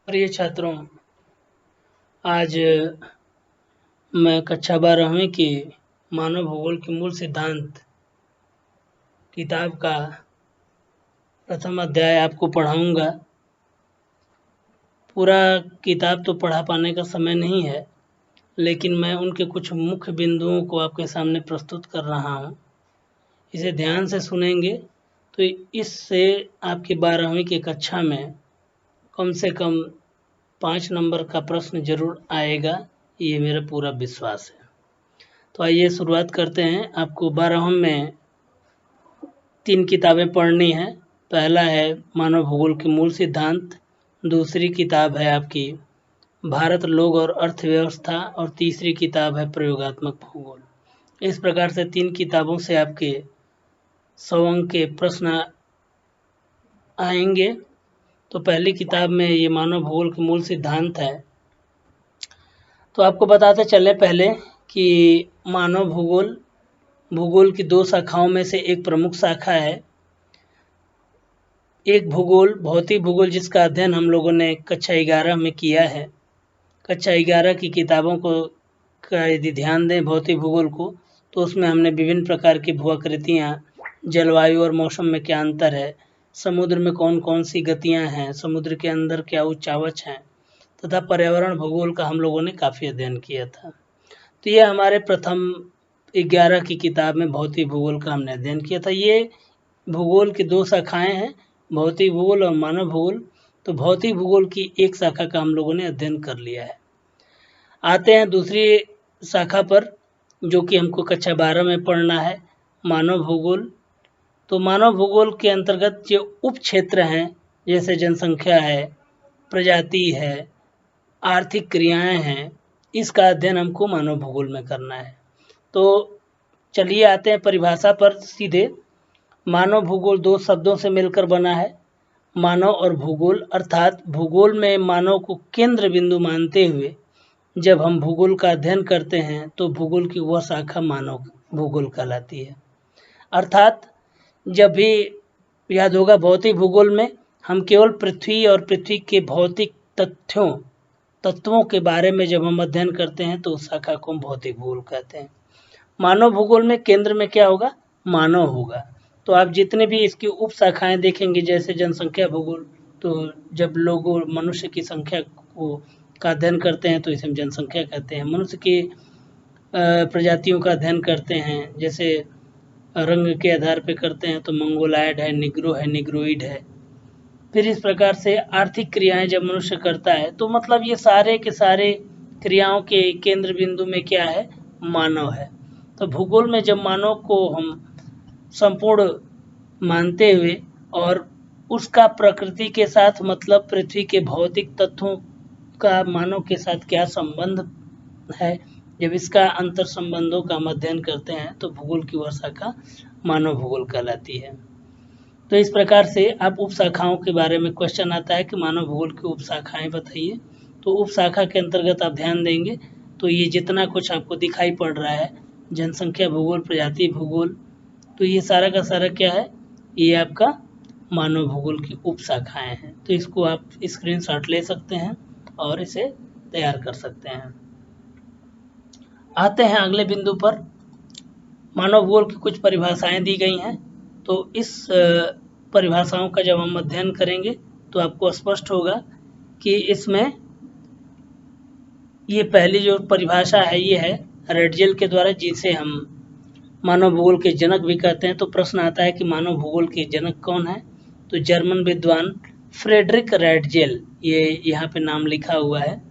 प्रिय छात्रों, आज मैं कक्षा 12वीं की मानव भूगोल के मूल सिद्धांत किताब का प्रथम अध्याय आपको पढ़ाऊंगा। पूरा किताब तो पढ़ा पाने का समय नहीं है, लेकिन मैं उनके कुछ मुख्य बिंदुओं को आपके सामने प्रस्तुत कर रहा हूँ। इसे ध्यान से सुनेंगे तो इससे आपकी 12वीं की कक्षा में कम से कम 5 नंबर का प्रश्न जरूर आएगा, ये मेरा पूरा विश्वास है। तो आइए शुरुआत करते हैं। आपको 12वीं में 3 किताबें पढ़नी है। पहला है मानव भूगोल के मूल सिद्धांत, दूसरी किताब है आपकी भारत, लोग और अर्थव्यवस्था, और तीसरी किताब है प्रयोगात्मक भूगोल। इस प्रकार से 3 किताबों से आपके 100 अंक के प्रश्न आएंगे। तो पहली किताब में ये मानव भूगोल के मूल सिद्धांत है। तो आपको बताते चले पहले कि मानव भूगोल की 2 शाखाओं में से एक प्रमुख शाखा है। एक भूगोल, भौतिक भूगोल, जिसका अध्ययन हम लोगों ने कक्षा 11 में किया है। कक्षा 11 की किताबों को का यदि ध्यान दें भौतिक भूगोल को, तो उसमें हमने विभिन्न प्रकार की भूआकृतियाँ, जलवायु और मौसम में क्या अंतर है, समुद्र में कौन कौन सी गतियाँ हैं, समुद्र के अंदर क्या उच्चावच हैं, तथा पर्यावरण भूगोल का हम लोगों ने काफ़ी अध्ययन किया था। तो ये हमारे प्रथम 11 की किताब में भौतिक भूगोल का हमने अध्ययन किया था। ये भूगोल की 2 शाखाएं हैं, भौतिक भूगोल और मानव भूगोल। तो भौतिक भूगोल की एक शाखा का हम लोगों ने अध्ययन कर लिया है। आते हैं दूसरी शाखा पर, जो कि हमको कक्षा 12 में पढ़ना है, मानव भूगोल। तो मानव भूगोल के अंतर्गत जो उप क्षेत्र हैं, जैसे जनसंख्या है, प्रजाति है, आर्थिक क्रियाएं हैं, इसका अध्ययन हमको मानव भूगोल में करना है। तो चलिए आते हैं परिभाषा पर सीधे। मानव भूगोल 2 शब्दों से मिलकर बना है, मानव और भूगोल। अर्थात भूगोल में मानव को केंद्र बिंदु मानते हुए जब हम भूगोल का अध्ययन करते हैं तो भूगोल की वह शाखा मानव भूगोल कहलाती है। अर्थात जब भी याद होगा, भौतिक भूगोल में हम केवल पृथ्वी और पृथ्वी के भौतिक तत्वों के बारे में जब हम अध्ययन करते हैं तो उस शाखा को हम भौतिक भूगोल कहते हैं। मानव भूगोल में केंद्र में क्या होगा? मानव होगा। तो आप जितने भी इसकी उप शाखाएं देखेंगे, जैसे जनसंख्या भूगोल, तो जब लोगों मनुष्य की संख्या को का अध्ययन करते हैं तो इसे हम जनसंख्या कहते हैं। मनुष्य की प्रजातियों का अध्ययन करते हैं, जैसे रंग के आधार पर करते हैं तो मंगोलायड है, निग्रो है, निग्रोइड है। फिर इस प्रकार से आर्थिक क्रियाएं जब मनुष्य करता है तो मतलब ये सारे के सारे क्रियाओं के केंद्र बिंदु में क्या है? मानव है। तो भूगोल में जब मानव को हम संपूर्ण मानते हुए और उसका प्रकृति के साथ, मतलब पृथ्वी के भौतिक तत्वों का मानव के साथ क्या संबंध है, जब इसका अंतर संबंधों का हम अध्ययन करते हैं तो भूगोल की वह शाखा मानव भूगोल कहलाती है। तो इस प्रकार से आप उप शाखाओं के बारे में क्वेश्चन आता है कि मानव भूगोल की उप शाखाएं बताइए। तो उप शाखा के अंतर्गत आप ध्यान देंगे तो ये जितना कुछ आपको दिखाई पड़ रहा है, जनसंख्या भूगोल, प्रजाति भूगोल, तो ये सारा का सारा क्या है? ये आपका मानव भूगोल की उप शाखाएं हैं। तो इसको आप स्क्रीनशॉट ले सकते हैं और इसे तैयार कर सकते हैं। आते हैं अगले बिंदु पर। मानव भूगोल की कुछ परिभाषाएं दी गई हैं। तो इस परिभाषाओं का जब हम अध्ययन करेंगे तो आपको स्पष्ट होगा कि इसमें ये पहली जो परिभाषा है ये है रैडजेल के द्वारा, जिसे हम मानव भूगोल के जनक भी कहते हैं। तो प्रश्न आता है कि मानव भूगोल के जनक कौन है? तो जर्मन विद्वान फ्रेडरिक रैडजेल, ये यहाँ पे नाम लिखा हुआ है,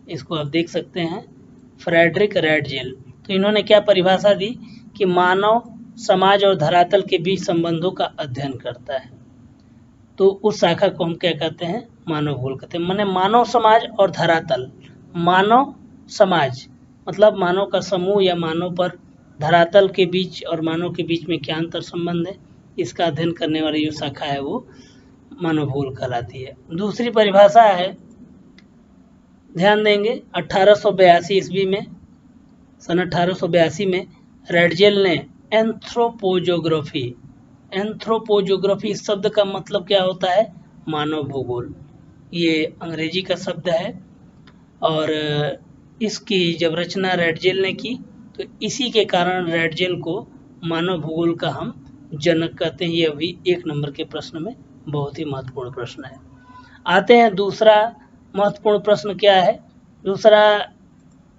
इसको आप देख सकते हैं, फ्रेडरिक रैडजेल। तो इन्होंने क्या परिभाषा दी कि मानव समाज और धरातल के बीच संबंधों का अध्ययन करता है। तो उस शाखा को हम क्या कहते हैं? मानव भूगोल कहते हैं। माने मानव समाज और धरातल। मानव समाज मतलब मानव का समूह या मानव पर धरातल के बीच और मानव के बीच में क्या अंतर संबंध है, इसका अध्ययन करने वाली जो शाखा है वो मानव भूगोल कहलाती है। दूसरी परिभाषा है, ध्यान देंगे, 1882 ईस्वी में, सन 1882 में रैडजेल ने एंथ्रोपोजोग्राफी, इस शब्द का मतलब क्या होता है? मानव भूगोल। ये अंग्रेजी का शब्द है और इसकी जब रचना रैटजेल ने की तो इसी के कारण रैटजेल को मानव भूगोल का हम जनक कहते हैं। ये भी 1 नंबर के प्रश्न में बहुत ही महत्वपूर्ण प्रश्न है। आते हैं दूसरा महत्वपूर्ण प्रश्न क्या है, दूसरा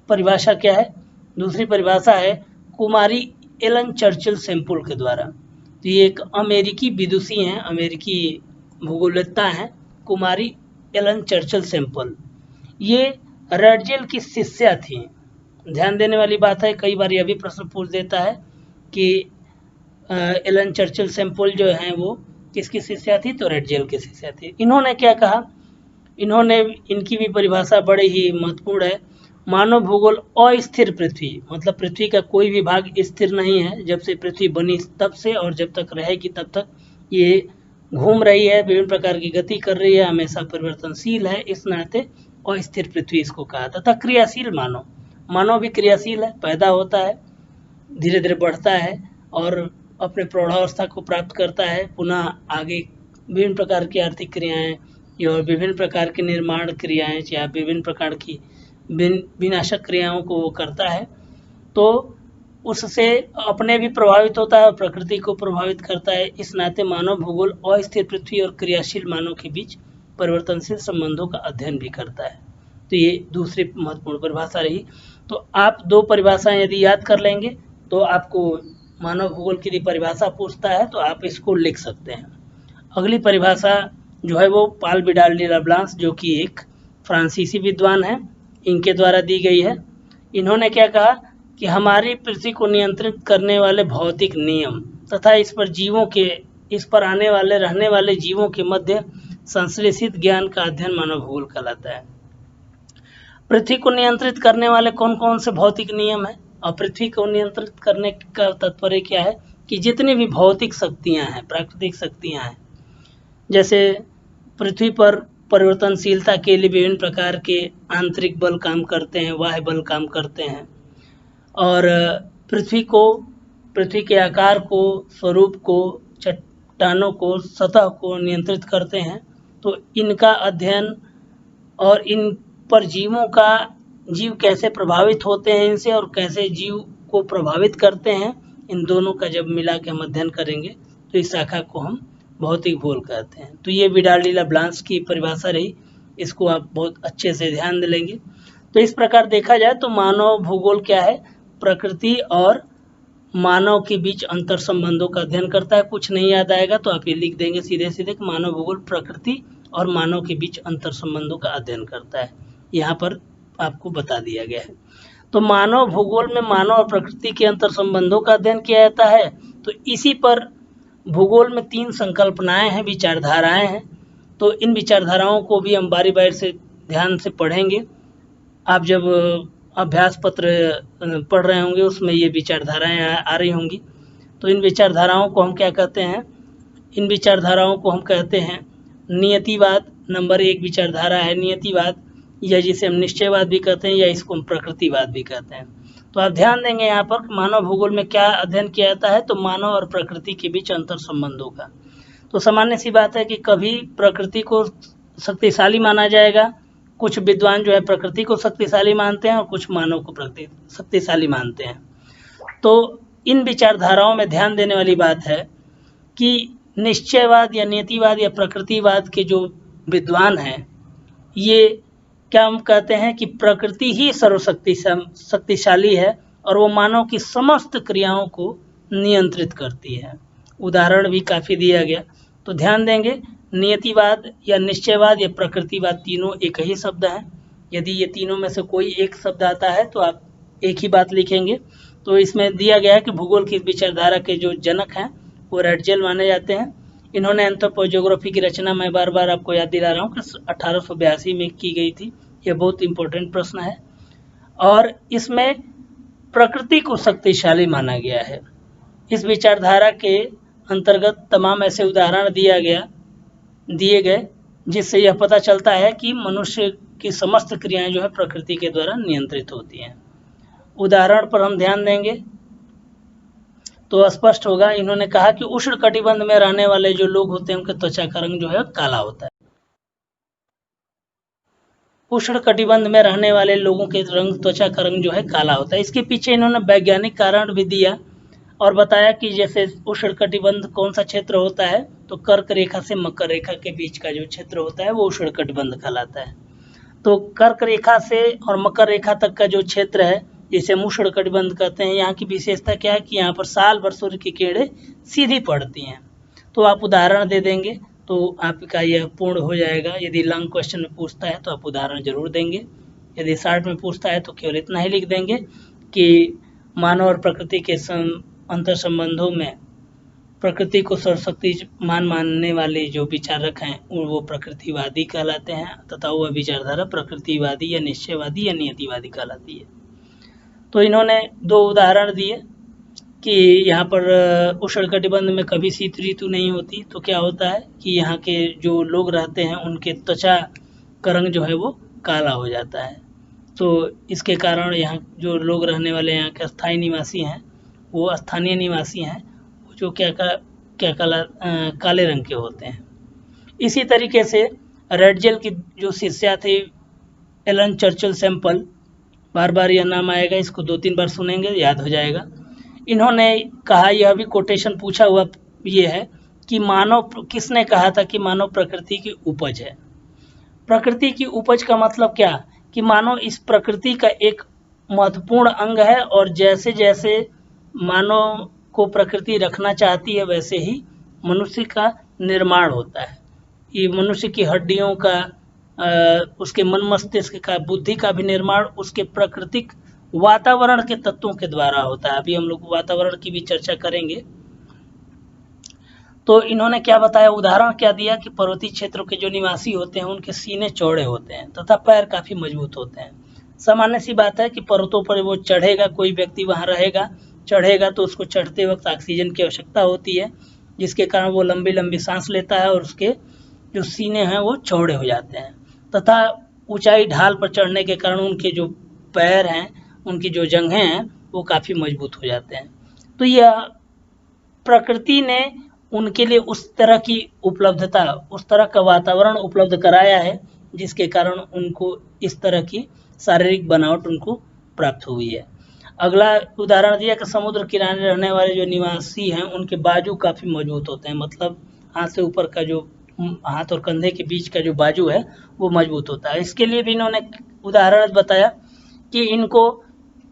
परिभाषा क्या है। दूसरी परिभाषा है कुमारी एलन चर्चिल सैंपल के द्वारा। तो ये एक अमेरिकी विदुषी हैं, अमेरिकी भूगोलवेत्ता हैं, कुमारी एलन चर्चिल सैंपल। ये रैटजेल की शिष्या थी। ध्यान देने वाली बात है, कई बार यह भी प्रश्न पूछ देता है कि एलन चर्चिल सैंपल जो हैं वो किसकी शिष्या थी, तो रैटजेल की शिष्या थी। इन्होंने क्या कहा, इनकी भी परिभाषा बड़े ही महत्वपूर्ण है। मानव भूगोल अस्थिर पृथ्वी, मतलब पृथ्वी का कोई भी भाग स्थिर नहीं है। जब से पृथ्वी बनी तब से और जब तक रहेगी तब तक ये घूम रही है, विभिन्न प्रकार की गति कर रही है, हमेशा परिवर्तनशील है। इस नाते अस्थिर पृथ्वी इसको कहा तथा क्रियाशील मानव भी क्रियाशील है, पैदा होता है, धीरे धीरे बढ़ता है और अपने प्रौढ़ावस्था को प्राप्त करता है, पुनः आगे विभिन्न प्रकार की आर्थिक क्रियाएं या विभिन्न प्रकार की निर्माण क्रियाएं या विभिन्न प्रकार की विनाशक क्रियाओं को वो करता है। तो उससे अपने भी प्रभावित होता है और प्रकृति को प्रभावित करता है। इस नाते मानव भूगोल अस्थिर पृथ्वी और क्रियाशील मानव के बीच परिवर्तनशील संबंधों का अध्ययन भी करता है। तो ये दूसरी महत्वपूर्ण परिभाषा रही। तो आप 2 परिभाषाएं यदि याद कर लेंगे तो आपको मानव भूगोल की यदि परिभाषा पूछता है तो आप इसको लिख सकते हैं। अगली परिभाषा जो है वो पाल विडाल डी लाब्लांश, जो कि एक फ्रांसीसी विद्वान है, इनके द्वारा दी गई है। इन्होंने क्या कहा कि हमारी पृथ्वी को नियंत्रित करने वाले भौतिक नियम तथा इस पर आने वाले रहने वाले जीवों के मध्य संश्लेषित ज्ञान का अध्ययन मानव भूगोल कहलाता है। पृथ्वी को नियंत्रित करने वाले कौन कौन से भौतिक नियम हैं, और पृथ्वी को नियंत्रित करने का तात्पर्य क्या है कि जितनी भी भौतिक शक्तियां हैं, प्राकृतिक शक्तियां हैं, जैसे पृथ्वी पर परिवर्तनशीलता के लिए विभिन्न प्रकार के आंतरिक बल काम करते हैं, बाह्य बल काम करते हैं, और पृथ्वी के आकार को, स्वरूप को, चट्टानों को, सतह को नियंत्रित करते हैं। तो इनका अध्ययन और इन पर जीव कैसे प्रभावित होते हैं इनसे और कैसे जीव को प्रभावित करते हैं, इन दोनों का जब मिला के हम अध्ययन करेंगे तो इस शाखा को हम भौतिक भूगोल कहते हैं। तो ये विडाल डी लाब्लांश की परिभाषा रही, इसको आप बहुत अच्छे से ध्यान देंगे। तो इस प्रकार देखा जाए तो मानव भूगोल क्या है, प्रकृति और मानव के बीच अंतर संबंधों का अध्ययन करता है। कुछ नहीं याद आएगा तो आप ये लिख देंगे सीधे सीधे कि मानव भूगोल प्रकृति और मानव के बीच अंतर संबंधों का अध्ययन करता है। यहाँ पर आपको बता दिया गया है। तो मानव भूगोल में मानव और प्रकृति के अंतर संबंधों का अध्ययन किया जाता है। तो इसी पर भूगोल में 3 संकल्पनाएं हैं, विचारधाराएं हैं। तो इन विचारधाराओं को भी हम बारी बारी से ध्यान से पढ़ेंगे। आप जब अभ्यास पत्र पढ़ रहे होंगे उसमें ये विचारधाराएं आ रही होंगी। तो इन विचारधाराओं को हम क्या कहते हैं, इन विचारधाराओं को हम कहते हैं नियतिवाद। नंबर 1 विचारधारा है नियतिवाद, या जिसे हम निश्चयवाद भी कहते हैं, या इसको हम प्रकृतिवाद भी कहते हैं। तो आप ध्यान देंगे यहाँ पर मानव भूगोल में क्या अध्ययन किया जाता है, तो मानव और प्रकृति के बीच अंतर संबंधों का। तो सामान्य सी बात है कि कभी प्रकृति को शक्तिशाली माना जाएगा, कुछ विद्वान जो है प्रकृति को शक्तिशाली मानते हैं और कुछ मानव को प्रकृति शक्तिशाली मानते हैं। तो इन विचारधाराओं में ध्यान देने वाली बात है कि निश्चयवाद या नियतिवाद या प्रकृतिवाद के जो विद्वान हैं, ये क्या हम कहते हैं कि प्रकृति ही सर्वशक्तिशाली है और वो मानव की समस्त क्रियाओं को नियंत्रित करती है। उदाहरण भी काफ़ी दिया गया। तो ध्यान देंगे नियतिवाद या निश्चयवाद या प्रकृतिवाद तीनों एक ही शब्द हैं। यदि ये तीनों में से कोई एक शब्द आता है तो आप एक ही बात लिखेंगे। तो इसमें दिया गया है कि भूगोल की विचारधारा के जो जनक हैं वो रैटजेल माने जाते हैं। इन्होंने एंथ्रोपोज्योग्राफी की रचना मैं बार बार आपको याद दिला रहा हूँ कि 1882 में की गई थी। यह बहुत इंपॉर्टेंट प्रश्न है और इसमें प्रकृति को शक्तिशाली माना गया है। इस विचारधारा के अंतर्गत तमाम ऐसे उदाहरण दिए गए जिससे यह पता चलता है कि मनुष्य की समस्त क्रियाएं जो है प्रकृति के द्वारा नियंत्रित होती हैं। उदाहरण पर हम ध्यान देंगे तो स्पष्ट होगा। इन्होंने कहा कि उष्ण कटिबंध में रहने वाले जो लोग होते हैं उनके त्वचा का रंग जो है काला होता है। उष्ण कटिबंध में रहने वाले लोगों के त्वचा का रंग जो है काला होता है। इसके पीछे इन्होंने वैज्ञानिक कारण भी दिया और बताया कि जैसे उष्ण कटिबंध कौन सा क्षेत्र होता है, तो कर्क रेखा से मकर रेखा के बीच का जो क्षेत्र होता है वो उष्ण कटिबंध कहलाता है। तो कर्क रेखा से और मकर रेखा तक का जो क्षेत्र है जिसे हम उष्ण कटिबंध कहते हैं, यहाँ की विशेषता क्या है कि यहाँ पर साल भर सूर्य की किरणें सीधी पड़ती हैं। तो आप उदाहरण दे देंगे तो आपका यह पूर्ण हो जाएगा। यदि लॉन्ग क्वेश्चन में पूछता है तो आप उदाहरण जरूर देंगे, यदि शॉर्ट में पूछता है तो केवल इतना ही लिख देंगे कि मानव और प्रकृति के अंतर संबंधों में प्रकृति को सर्वशक्ति मानने वाले जो विचारक हैं वो प्रकृतिवादी कहलाते हैं, तथा वह विचारधारा प्रकृतिवादी या निश्चयवादी या नियतिवादी कहलाती है। तो इन्होंने 2 उदाहरण दिए कि यहाँ पर उष्णकटिबंध में कभी शीत ऋतु नहीं होती, तो क्या होता है कि यहाँ के जो लोग रहते हैं उनके त्वचा का रंग जो है वो काला हो जाता है। तो इसके कारण यहाँ जो लोग रहने वाले यहाँ के स्थायी निवासी हैं वो स्थानीय निवासी हैं जो काले रंग के होते हैं। इसी तरीके से रेडजेल की जो शिष्या थी एलन चर्चिल सैंपल, बार बार यह नाम आएगा, इसको 2-3 बार सुनेंगे याद हो जाएगा। इन्होंने कहा, यह भी कोटेशन पूछा हुआ ये है कि मानव, किसने कहा था कि मानव प्रकृति की उपज है। प्रकृति की उपज का मतलब क्या कि मानव इस प्रकृति का एक महत्वपूर्ण अंग है और जैसे जैसे मानव को प्रकृति रखना चाहती है वैसे ही मनुष्य का निर्माण होता है। ये मनुष्य की हड्डियों का, उसके मन मस्तिष्क का, बुद्धि का भी निर्माण उसके प्राकृतिक वातावरण के तत्वों के द्वारा होता है। अभी हम लोग वातावरण की भी चर्चा करेंगे। तो इन्होंने क्या बताया, उदाहरण क्या दिया कि पर्वतीय क्षेत्रों के जो निवासी होते हैं उनके सीने चौड़े होते हैं तथा पैर काफी मजबूत होते हैं। सामान्य सी बात है कि पर्वतों पर वो चढ़ेगा, कोई व्यक्ति वहां रहेगा, चढ़ेगा तो उसको चढ़ते वक्त ऑक्सीजन की आवश्यकता होती है, जिसके कारण वो लंबी लंबी सांस लेता है और उसके जो सीने हैं वो चौड़े हो जाते हैं। तथा ऊंचाई ढाल पर चढ़ने के कारण उनके जो पैर हैं, उनकी जो जंघें हैं वो काफ़ी मजबूत हो जाते हैं। तो यह प्रकृति ने उनके लिए उस तरह की उपलब्धता, उस तरह का वातावरण उपलब्ध कराया है जिसके कारण उनको इस तरह की शारीरिक बनावट उनको प्राप्त हुई है। अगला उदाहरण दिया कि समुद्र किनारे रहने वाले जो निवासी हैं उनके बाजू काफ़ी मजबूत होते हैं, मतलब हाथ से ऊपर का जो, हाथ और कंधे के बीच का जो बाजू है वो मजबूत होता है। इसके लिए भी इन्होंने उदाहरण बताया कि इनको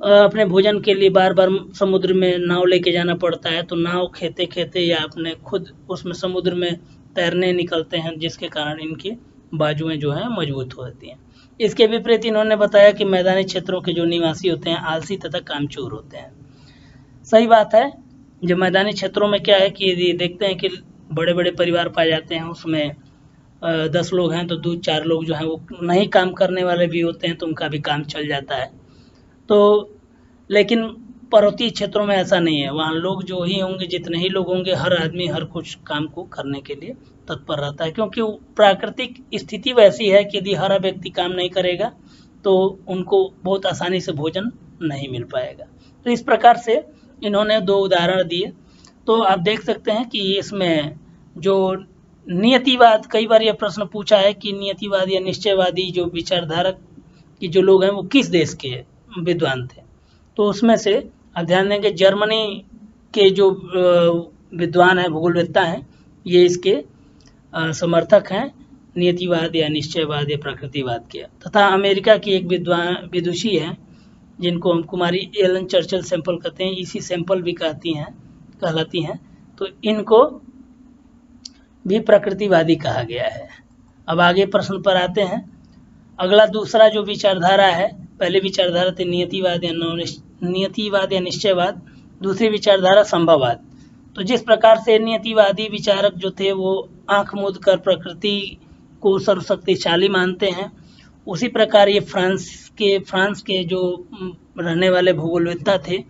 अपने भोजन के लिए बार बार समुद्र में नाव लेके जाना पड़ता है, तो नाव खेते खेते या अपने खुद उसमें समुद्र में तैरने निकलते हैं, जिसके कारण इनकी बाजुएं जो हैं मजबूत होती हैं। इसके विपरीत इन्होंने बताया कि मैदानी क्षेत्रों के जो निवासी होते हैं आलसी तथा कामचोर होते हैं। सही बात है। जो मैदानी क्षेत्रों में क्या है कि यदि देखते हैं कि बड़े बड़े परिवार पाए जाते हैं, उसमें 10 लोग हैं तो 2-4 लोग जो हैं वो नहीं काम करने वाले भी होते हैं, तो उनका भी काम चल जाता है। तो लेकिन पर्वतीय क्षेत्रों में ऐसा नहीं है, वहाँ लोग जो ही होंगे, जितने ही लोग होंगे, हर आदमी हर कुछ काम को करने के लिए तत्पर रहता है, क्योंकि प्राकृतिक स्थिति वैसी है कि यदि हर व्यक्ति काम नहीं करेगा तो उनको बहुत आसानी से भोजन नहीं मिल पाएगा। तो इस प्रकार से इन्होंने 2 उदाहरण दिए। तो आप देख सकते हैं कि इसमें जो नियतिवाद, कई बार यह प्रश्न पूछा है कि नियतिवाद या निश्चयवादी जो विचारधारक की जो लोग हैं वो किस देश के विद्वान थे। तो उसमें से आप ध्यान देंगे जर्मनी के जो विद्वान हैं, भूगोलवेत्ता हैं, ये इसके समर्थक हैं नियतिवाद या निश्चयवाद या प्रकृतिवाद के। तथा अमेरिका की एक विदुषी है जिनको हम कुमारी एलन चर्चिल सैंपल कहते हैं, इसी सैंपल भी कहलाती हैं, तो इनको भी प्रकृतिवादी कहा गया है। अब आगे प्रश्न पर आते हैं। अगला दूसरा जो विचारधारा है, पहले विचारधारा थी नियतिवाद या निश्चयवाद, दूसरी विचारधारा संभववाद। तो जिस प्रकार से नियतिवादी विचारक जो थे वो आंख मूंद कर प्रकृति को सर्वशक्तिशाली मानते हैं, उसी प्रकार ये फ्रांस के जो रहने वाले भूगोलवेत्ता थे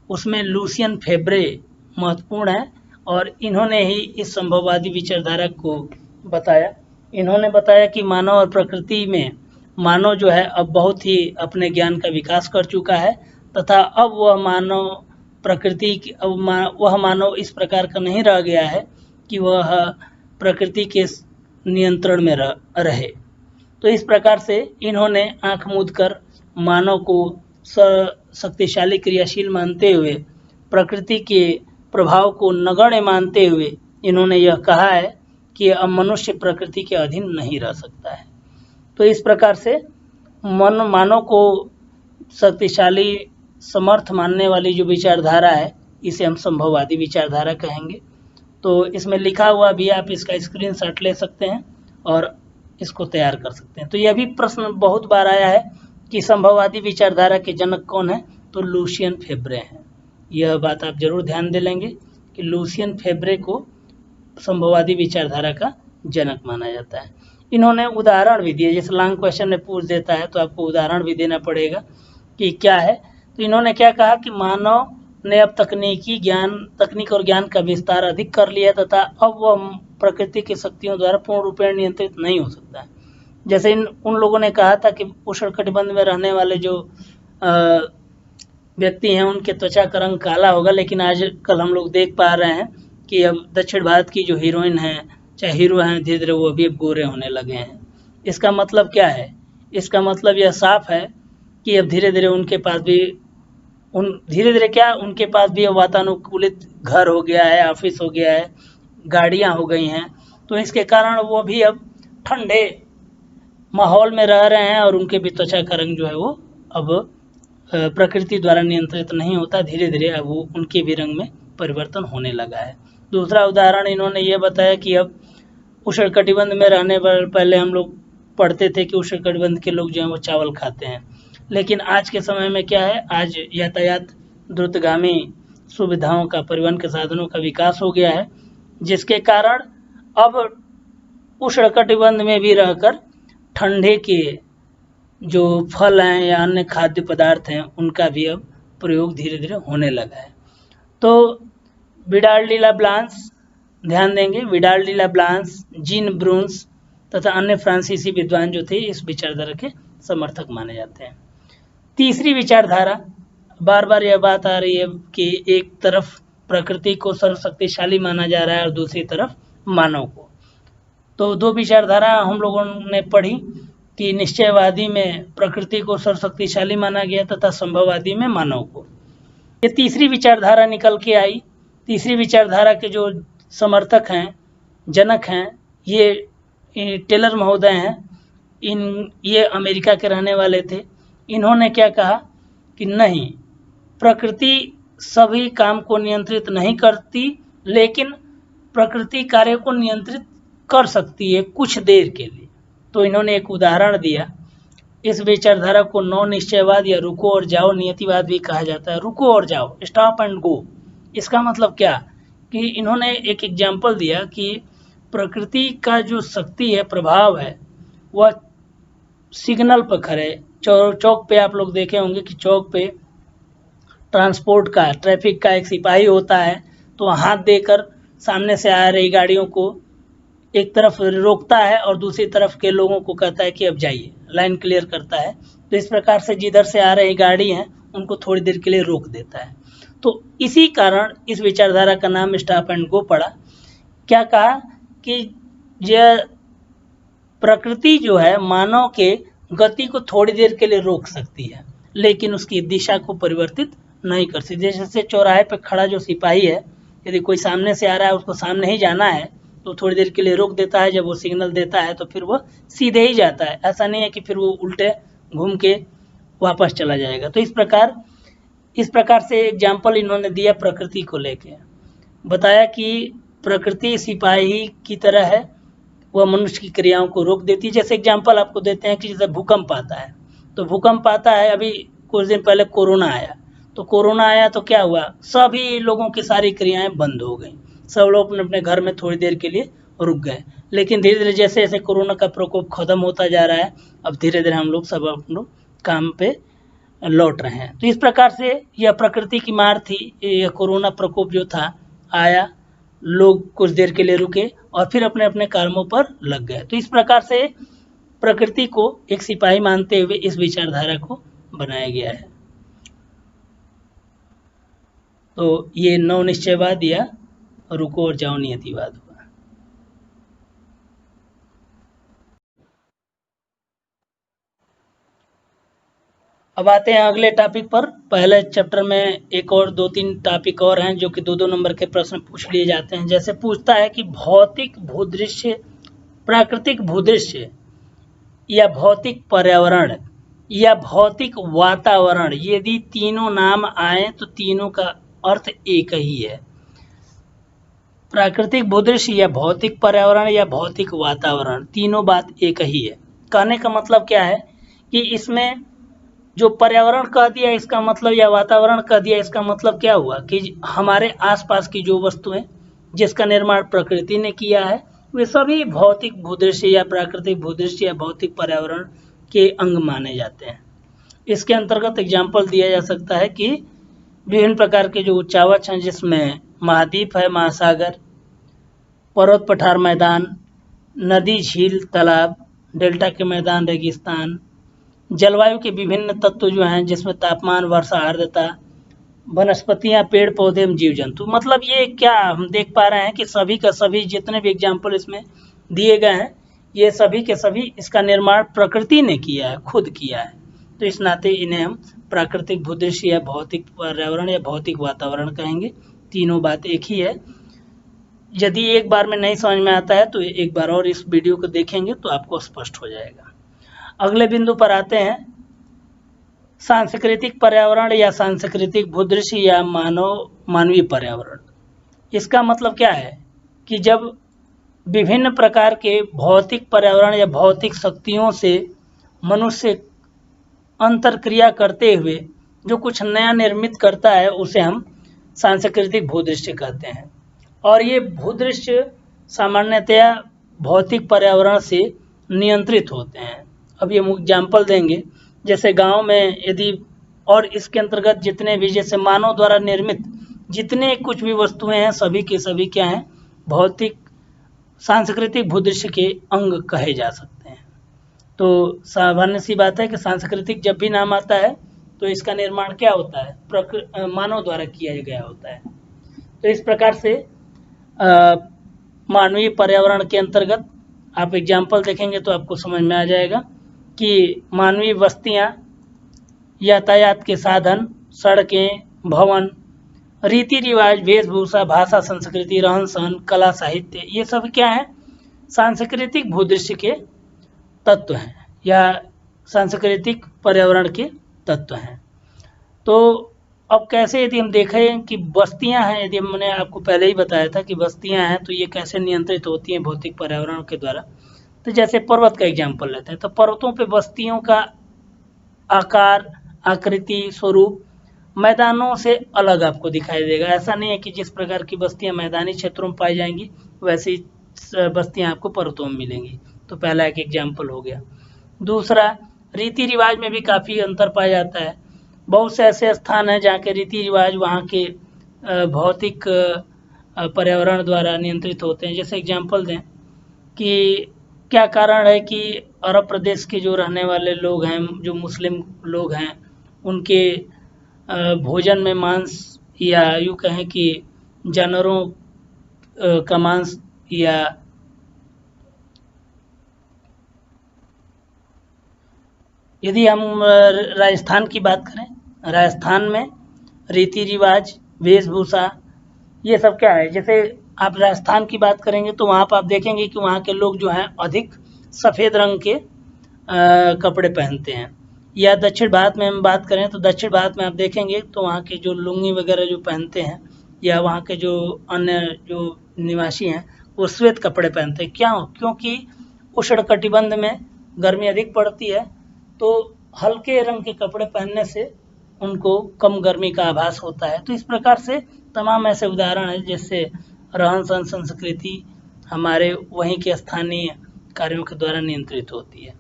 उसमें लूसियन फेब्रे महत्वपूर्ण है और इन्होंने ही इस संभववादी विचारधारा को बताया। इन्होंने बताया कि मानव और प्रकृति में मानव जो है अब बहुत ही अपने ज्ञान का विकास कर चुका है तथा अब वह मानव इस प्रकार का नहीं रह गया है कि वह प्रकृति के नियंत्रण में रहे। तो इस प्रकार से इन्होंने आंख मूंद कर मानव को शक्तिशाली क्रियाशील मानते हुए, प्रकृति के प्रभाव को नगण्य मानते हुए इन्होंने यह कहा है कि अब मनुष्य प्रकृति के अधीन नहीं रह सकता है। तो इस प्रकार से मानव को शक्तिशाली समर्थ मानने वाली जो विचारधारा है, इसे हम संभववादी विचारधारा कहेंगे। तो इसमें लिखा हुआ भी, आप इसका स्क्रीनशॉट ले सकते हैं और इसको तैयार कर सकते हैं। तो यह भी प्रश्न बहुत बार आया है कि संभववादी विचारधारा के जनक कौन है, तो लुसियन फेब्रे हैं। यह बात आप जरूर ध्यान दे लेंगे कि लुसियन फेब्रे को संभववादी विचारधारा का जनक माना जाता है। इन्होंने उदाहरण भी दिए, जैसे लॉन्ग क्वेश्चन में पूछ देता है तो आपको उदाहरण भी देना पड़ेगा कि क्या है। तो इन्होंने क्या कहा कि मानव ने अब तकनीक और ज्ञान का विस्तार अधिक कर लिया तथा अब वह प्रकृति की शक्तियों द्वारा पूर्ण रूप में नियंत्रित नहीं हो सकता है। जैसे उन लोगों ने कहा था कि उष्णकटिबंध में रहने वाले जो व्यक्ति हैं उनके त्वचा का रंग काला होगा, लेकिन आजकल हम लोग देख पा रहे हैं कि अब दक्षिण भारत की जो हीरोइन हैं चाहे हीरो हैं, धीरे धीरे वो भी अब गोरे होने लगे हैं। इसका मतलब क्या है? इसका मतलब यह साफ है कि अब धीरे धीरे उनके पास भी वातानुकूलित घर हो गया है, ऑफिस हो गया है, गाड़ियां हो गई हैं। तो इसके कारण वो भी अब ठंडे माहौल में रह रहे हैं और उनके भी त्वचा का रंग जो है वो अब प्रकृति द्वारा नियंत्रित नहीं होता, धीरे धीरे अब वो उनके भी रंग में परिवर्तन होने लगा है। दूसरा उदाहरण इन्होंने ये बताया कि अब उष्णकटिबंध में रहने वाले, पहले हम लोग पढ़ते थे कि उष्णकटिबंध के लोग जो हैं वो चावल खाते हैं, लेकिन आज के समय में क्या है, आज यातायात द्रुतगामी सुविधाओं का, परिवहन के साधनों का विकास हो गया है, जिसके कारण अब उष्णकटिबंध में भी रहकर ठंडे के जो फल हैं या अन्य खाद्य पदार्थ हैं उनका भी अब प्रयोग धीरे धीरे होने लगा है। तो विडाल डी लाब्लांस, ध्यान देंगे, विडाल डी लाब्लांस, जीन ब्रून्स तथा अन्य फ्रांसीसी विद्वान जो थे इस विचारधारा के समर्थक माने जाते हैं। तीसरी विचारधारा, बार बार यह बात आ रही है कि एक तरफ प्रकृति को सर्वशक्तिशाली माना जा रहा है और दूसरी तरफ मानव को। तो दो विचारधारा हम लोगों ने पढ़ी कि निश्चयवादी में प्रकृति को सर्वशक्तिशाली माना गया तथा संभववादी में मानव को। ये तीसरी विचारधारा निकल के आई। तीसरी विचारधारा के जो समर्थक हैं, जनक हैं, ये टेलर महोदय हैं। ये अमेरिका के रहने वाले थे। इन्होंने क्या कहा कि नहीं, प्रकृति सभी काम को नियंत्रित नहीं करती, लेकिन प्रकृति कार्य को नियंत्रित कर सकती है कुछ देर के लिए। तो इन्होंने एक उदाहरण दिया। इस विचारधारा को नौ निश्चयवाद या रुको और जाओ नियतिवाद भी कहा जाता है। रुको और जाओ, स्टॉप एंड गो। इसका मतलब क्या कि इन्होंने एक एग्जाम्पल दिया कि प्रकृति का जो शक्ति है, प्रभाव है, वह सिग्नल पर खड़े, चौक पे आप लोग देखे होंगे कि चौक पे ट्रांसपोर्ट का, ट्रैफिक का एक सिपाही होता है, तो हाथ देकर सामने से आ रही गाड़ियों को एक तरफ रोकता है और दूसरी तरफ के लोगों को कहता है कि अब जाइए, लाइन क्लियर करता है। तो इस प्रकार से जिधर से आ रही गाड़ी हैं उनको थोड़ी देर के लिए रोक देता है। तो इसी कारण इस विचारधारा का नाम स्टॉप एंड गो पड़ा। क्या कहा कि यह प्रकृति जो है मानव के गति को थोड़ी देर के लिए रोक सकती है, लेकिन उसकी दिशा को परिवर्तित नहीं कर सकती। जैसे चौराहे पे खड़ा जो सिपाही है, यदि कोई सामने से आ रहा है, उसको सामने ही जाना है, तो थोड़ी देर के लिए रोक देता है। जब वो सिग्नल देता है तो फिर वो सीधे ही जाता है, ऐसा नहीं है कि फिर वो उल्टे घूम के वापस चला जाएगा। तो इस प्रकार से एग्जाम्पल इन्होंने दिया प्रकृति को लेके। बताया कि प्रकृति सिपाही की तरह है, वह मनुष्य की क्रियाओं को रोक देती है। जैसे एग्जाम्पल आपको देते हैं कि जैसे भूकंप आता है, तो भूकंप आता है, अभी कुछ दिन पहले कोरोना आया, तो कोरोना आया तो क्या हुआ, सभी लोगों की सारी क्रियाएं बंद हो गई, सब लोग अपने अपने घर में थोड़ी देर के लिए रुक गए। लेकिन धीरे धीरे जैसे जैसे कोरोना का प्रकोप खत्म होता जा रहा है, अब धीरे धीरे हम लोग सब अपने काम पे लौट रहे हैं। तो इस प्रकार से यह प्रकृति की मार थी। यह कोरोना प्रकोप जो था आया, लोग कुछ देर के लिए रुके और फिर अपने अपने कामों पर लग गए। तो इस प्रकार से प्रकृति को एक सिपाही मानते हुए इस विचारधारा को बनाया गया है। तो ये नौ निश्चयवाद या रुको और जाओ नियतिवाद। अब आते हैं अगले टॉपिक पर। पहले चैप्टर में एक और 2-3 टॉपिक और हैं जो कि 2-2 नंबर के प्रश्न पूछ लिए जाते हैं। जैसे पूछता है कि भौतिक भूदृश्य, प्राकृतिक भूदृश्य या भौतिक पर्यावरण या भौतिक वातावरण, यदि तीनों नाम आए तो तीनों का अर्थ एक ही है। प्राकृतिक भूदृश्य या भौतिक पर्यावरण या भौतिक वातावरण, तीनों बात एक ही है। कहने का मतलब क्या है कि इसमें जो पर्यावरण कह दिया इसका मतलब, या वातावरण कह दिया इसका मतलब क्या हुआ कि हमारे आसपास की जो वस्तुएं जिसका निर्माण प्रकृति ने किया है वे सभी भौतिक भूदृश्य या प्राकृतिक भूदृश्य या भौतिक पर्यावरण के अंग माने जाते हैं। इसके अंतर्गत एग्जाम्पल दिया जा सकता है कि विभिन्न प्रकार के जो उच्चावच हैं जिसमें महाद्वीप है, महासागर, पर्वत पठार मैदान, नदी झील तालाब, डेल्टा के मैदान रेगिस्तान, जलवायु के विभिन्न तत्व जो हैं जिसमें तापमान, वर्षा, आर्द्रता, वनस्पतियां, पेड़ पौधे, जीव जंतु। मतलब ये क्या हम देख पा रहे हैं कि सभी का सभी जितने भी एग्जाम्पल इसमें दिए गए हैं ये सभी के सभी इसका निर्माण प्रकृति ने किया है, खुद किया है। तो इस नाते इन्हें हम प्राकृतिक भूदृश्य या भौतिक पर्यावरण या भौतिक वातावरण कहेंगे। तीनों बात एक ही है। यदि एक बार में नहीं समझ में आता है तो एक बार और इस वीडियो को देखेंगे तो आपको स्पष्ट हो जाएगा। अगले बिंदु पर आते हैं, सांस्कृतिक पर्यावरण या सांस्कृतिक भूदृश्य या मानवीय पर्यावरण। इसका मतलब क्या है कि जब विभिन्न प्रकार के भौतिक पर्यावरण या भौतिक शक्तियों से मनुष्य अंतरक्रिया करते हुए जो कुछ नया निर्मित करता है उसे हम सांस्कृतिक भूदृश्य कहते हैं। और ये भूदृश्य सामान्यतया भौतिक पर्यावरण से नियंत्रित होते हैं। अब ये एग्जाम्पल देंगे, जैसे गांव में यदि, और इसके अंतर्गत जितने भी जैसे मानव द्वारा निर्मित जितने कुछ भी वस्तुएं हैं सभी के सभी क्या हैं, भौतिक सांस्कृतिक भूदृश्य के अंग कहे जा सकते हैं। तो सामान्य सी बात है कि सांस्कृतिक जब भी नाम आता है तो इसका निर्माण क्या होता है, मानव द्वारा किया गया होता है। तो इस प्रकार से मानवीय पर्यावरण के अंतर्गत आप एग्जाम्पल देखेंगे तो आपको समझ में आ जाएगा कि मानवीय बस्तियां, यातायात के साधन, सड़कें, भवन, रीति रिवाज, वेशभूषा, भाषा, संस्कृति, रहन सहन, कला, साहित्य, ये सब क्या है, सांस्कृतिक भूदृश्य के तत्व हैं या सांस्कृतिक पर्यावरण के तत्व हैं। तो अब कैसे, यदि हम देखें कि बस्तियां हैं, यदि मैंने आपको पहले ही बताया था कि बस्तियां हैं तो ये कैसे नियंत्रित होती हैं भौतिक पर्यावरण के द्वारा। तो जैसे पर्वत का एग्जाम्पल लेते हैं तो पर्वतों पे बस्तियों का आकार, आकृति, स्वरूप मैदानों से अलग आपको दिखाई देगा। ऐसा नहीं है कि जिस प्रकार की बस्तियां मैदानी क्षेत्रों में पाई जाएंगी वैसी बस्तियां आपको पर्वतों में मिलेंगी। तो पहला एक एग्जाम्पल हो गया। दूसरा, रीति रिवाज में भी काफ़ी अंतर पाया जाता है। बहुत से ऐसे स्थान हैं जहाँ के रीति रिवाज वहाँ के भौतिक पर्यावरण द्वारा नियंत्रित होते हैं। जैसे एग्जाम्पल दें कि क्या कारण है कि अरब प्रदेश के जो रहने वाले लोग हैं, जो मुस्लिम लोग हैं, उनके भोजन में मांस, या यूँ कहें कि जानवरों का मांस, या यदि हम राजस्थान की बात करें, राजस्थान में रीति रिवाज, वेशभूषा, ये सब क्या है, जैसे आप राजस्थान की बात करेंगे तो वहाँ पर आप देखेंगे कि वहाँ के लोग जो हैं अधिक सफ़ेद रंग के कपड़े पहनते हैं। या दक्षिण भारत में हम बात करें तो दक्षिण भारत में आप देखेंगे तो वहाँ के जो लुंगी वगैरह जो पहनते हैं, या वहाँ के जो अन्य जो निवासी हैं वो श्वेत कपड़े पहनते हैं। क्योंकि उष्णकटिबंध में गर्मी अधिक पड़ती है तो हल्के रंग के कपड़े पहनने से उनको कम गर्मी का आभास होता है। तो इस प्रकार से तमाम ऐसे उदाहरण हैं जिससे रहन सहन, संस्कृति हमारे वहीं के स्थानीय कार्यों के द्वारा नियंत्रित होती है।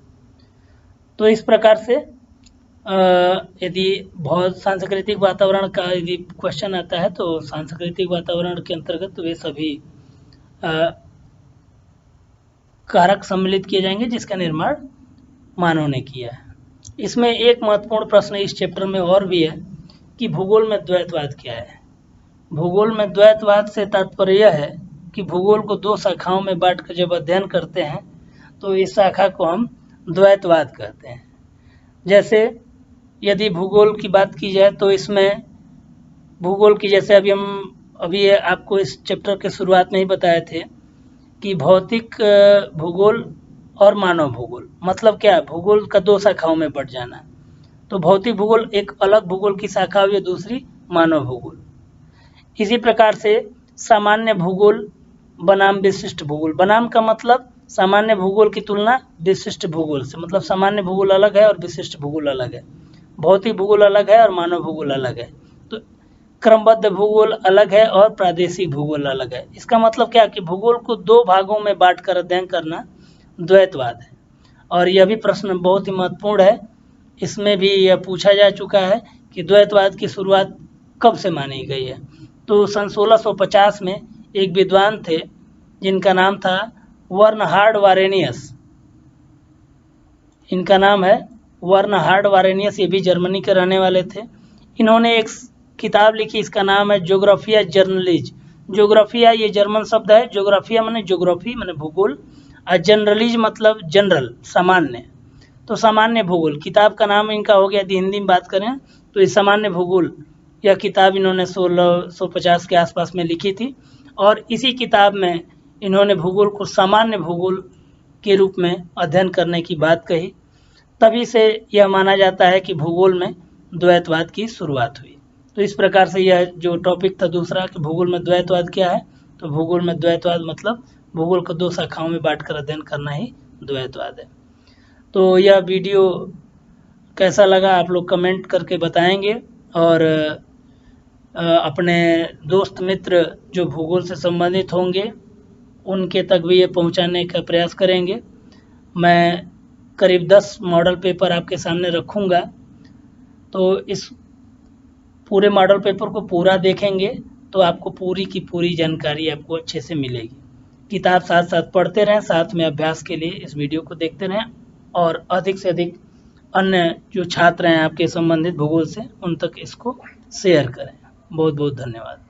तो इस प्रकार से यदि बहुत सांस्कृतिक वातावरण का यदि क्वेश्चन आता है तो सांस्कृतिक वातावरण के अंतर्गत वे सभी कारक सम्मिलित किए जाएंगे जिसका निर्माण मानव ने किया है। इसमें एक महत्वपूर्ण प्रश्न इस चैप्टर में और भी है कि भूगोल में द्वैतवाद क्या है। भूगोल में द्वैतवाद से तात्पर्य यह है कि भूगोल को दो शाखाओं में बांटकर जब अध्ययन करते हैं तो इस शाखा को हम द्वैतवाद कहते हैं। जैसे यदि भूगोल की बात की जाए तो इसमें भूगोल की, जैसे अभी आपको इस चैप्टर के शुरुआत में ही बताए थे कि भौतिक भूगोल और मानव भूगोल, मतलब क्या है, भूगोल का दो शाखाओं में बढ़ जाना। तो भौतिक भूगोल एक अलग भूगोल की शाखा हुई, दूसरी मानव भूगोल। इसी प्रकार से सामान्य भूगोल बनाम विशिष्ट भूगोल। बनाम का मतलब सामान्य भूगोल की तुलना विशिष्ट भूगोल से, मतलब सामान्य भूगोल अलग है और विशिष्ट भूगोल अलग है। भौतिक भूगोल अलग है और मानव भूगोल अलग है। तो क्रमबद्ध भूगोल अलग है और प्रादेशिक भूगोल अलग है। इसका मतलब क्या कि भूगोल को दो भागों में बांट कर अध्ययन करना द्वैतवाद है। और यह भी प्रश्न बहुत ही महत्वपूर्ण है, इसमें भी यह पूछा जा चुका है कि द्वैतवाद की शुरुआत कब से मानी गई है। तो सन 1650 में एक विद्वान थे जिनका नाम था बर्नहार्ड वारेनियस। इनका नाम है बर्नहार्ड वारेनियस, ये भी जर्मनी के रहने वाले थे। इन्होंने एक किताब लिखी, इसका नाम है ज्योग्राफिया जर्नलिज। ज्योग्राफिया ये जर्मन शब्द है, ज्योग्राफिया माने ज्योग्राफी माने भूगोल, और जनरलिज मतलब जनरल सामान्य। तो सामान्य भूगोल किताब का नाम इनका हो गया। यदि हिंदी में बात करें तो इस सामान्य भूगोल यह किताब इन्होंने 1650 के आसपास में लिखी थी। और इसी किताब में इन्होंने भूगोल को सामान्य भूगोल के रूप में अध्ययन करने की बात कही। तभी से यह माना जाता है कि भूगोल में द्वैतवाद की शुरुआत हुई। तो इस प्रकार से यह जो टॉपिक था दूसरा कि भूगोल में द्वैतवाद क्या है, तो भूगोल में द्वैतवाद मतलब भूगोल को दो शाखाओं में बांटकर अध्ययन करना ही द्वैतवाद है। तो यह वीडियो कैसा लगा आप लोग कमेंट करके बताएंगे, और अपने दोस्त मित्र जो भूगोल से संबंधित होंगे उनके तक भी ये पहुंचाने का प्रयास करेंगे। मैं करीब 10 मॉडल पेपर आपके सामने रखूँगा, तो इस पूरे मॉडल पेपर को पूरा देखेंगे तो आपको पूरी की पूरी जानकारी आपको अच्छे से मिलेगी। किताब साथ साथ पढ़ते रहें, साथ में अभ्यास के लिए इस वीडियो को देखते रहें, और अधिक से अधिक अन्य जो छात्र हैं आपके संबंधित भूगोल से उन तक इसको शेयर करें। बहुत बहुत धन्यवाद।